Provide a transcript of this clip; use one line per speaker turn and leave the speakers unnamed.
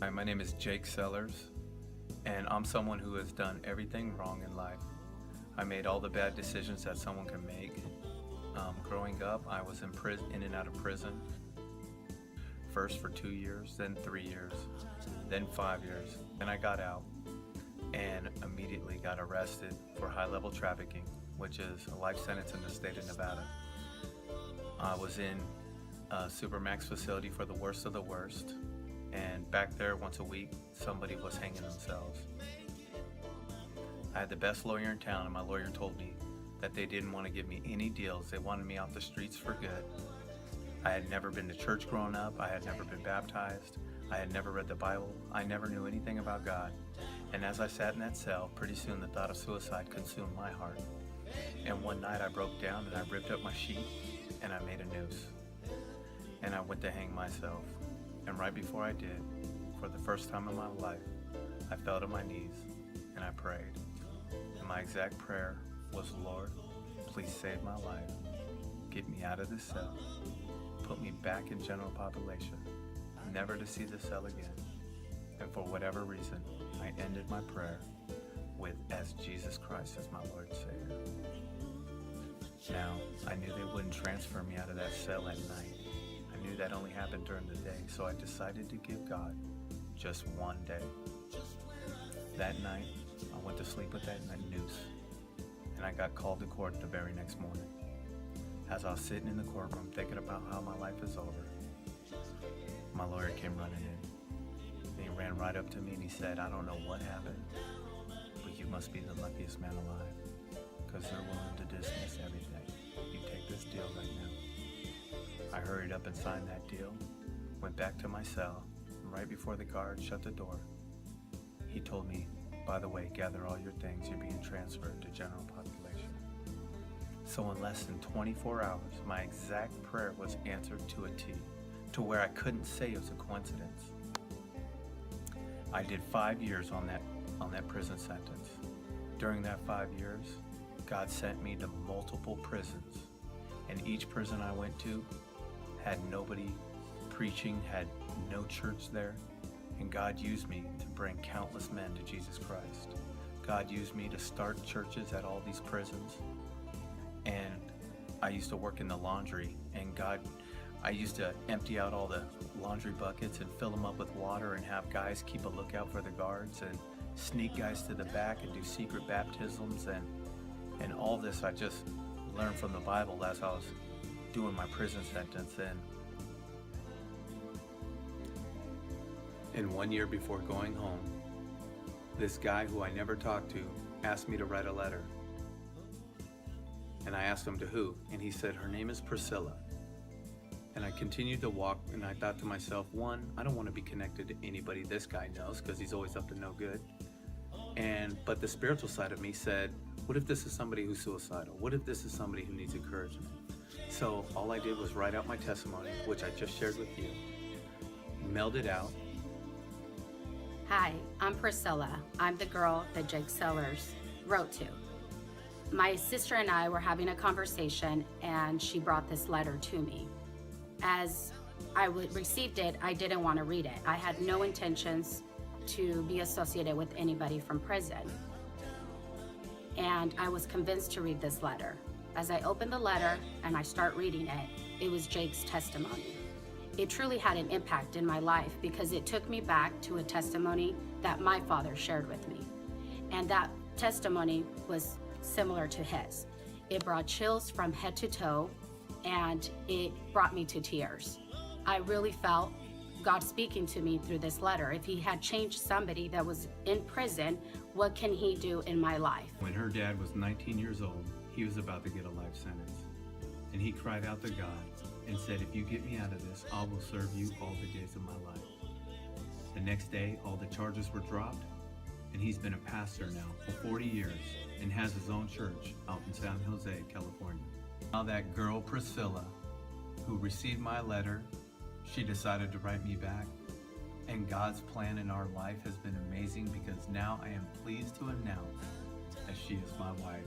Hi, my name is Jake Sellers, and I'm someone who has done everything wrong in life. I made all the bad decisions that someone can make. Growing up, I was in and out of prison, first for 2 years, then 3 years, then 5 years. Then I got out and immediately got arrested for high-level trafficking, which is a life sentence in the state of Nevada. I was in a Supermax facility for the worst of the worst, and back there once a week somebody was hanging themselves. I had the best lawyer in town, and my lawyer told me that they didn't want to give me any deals. They wanted me off the streets for good. I had never been to church growing up. I had never been baptized. I had never read the Bible. I never knew anything about God. And as I sat in that cell, pretty soon the thought of suicide consumed my heart. And one night I broke down and I ripped up my sheet and I made a noose. And I went to hang myself. And right before I did, for the first time in my life, I fell to my knees and I prayed. And my exact prayer was, Lord, please save my life. Get me out of this cell. Put me back in general population, never to see the cell again. And for whatever reason, I ended my prayer with, as Jesus Christ as my Lord and Savior. Now, I knew they wouldn't transfer me out of that cell at night. I knew that only happened during the day, so I decided to give God just one day. That night, I went to sleep with that noose, and I got called to court the very next morning. As I was sitting in the courtroom thinking about how my life is over, my lawyer came running in. And he ran right up to me and he said, I don't know what happened, but you must be the luckiest man alive, because they're willing to dismiss everything. You take this deal right now. I hurried up and signed that deal, went back to my cell, and right before the guard shut the door, he told me, by the way, gather all your things, you're being transferred to general population. So in less than 24 hours, my exact prayer was answered to a T, to where I couldn't say it was a coincidence. I did 5 years on that prison sentence. During that 5 years, God sent me to multiple prisons, and each prison I went to had nobody preaching, had no church there, and God used me to bring countless men to Jesus Christ. God used me to start churches at all these prisons, and I used to work in the laundry, and I used to empty out all the laundry buckets and fill them up with water and have guys keep a lookout for the guards and sneak guys to the back and do secret baptisms, and all this I just learned from the Bible as I was doing my prison sentence. And 1 year before going home, this guy who I never talked to asked me to write a letter. And I asked him to who, and he said, her name is Priscilla. And I continued to walk, and I thought to myself, one, I don't want to be connected to anybody this guy knows, because he's always up to no good. But the spiritual side of me said, what if this is somebody who's suicidal? What if this is somebody who needs encouragement? So all I did was write out my testimony, which I just shared with you, mailed it out.
Hi, I'm Priscilla. I'm the girl that Jake Sellers wrote to. My sister and I were having a conversation, and she brought this letter to me. As I received it, I didn't want to read it. I had no intentions to be associated with anybody from prison. And I was convinced to read this letter. As I opened the letter and I start reading it, it was Jake's testimony. It truly had an impact in my life because it took me back to a testimony that my father shared with me. And that testimony was similar to his. It brought chills from head to toe, and it brought me to tears. I really felt God speaking to me through this letter. If he had changed somebody that was in prison, what can he do in my life?
When her dad was 19 years old, he was about to get a life sentence. And he cried out to God and said, if you get me out of this, I will serve you all the days of my life. The next day, all the charges were dropped, and he's been a pastor now for 40 years and has his own church out in San Jose, California. Now that girl, Priscilla, who received my letter, she decided to write me back. And God's plan in our life has been amazing, because now I am pleased to announce that she is my wife.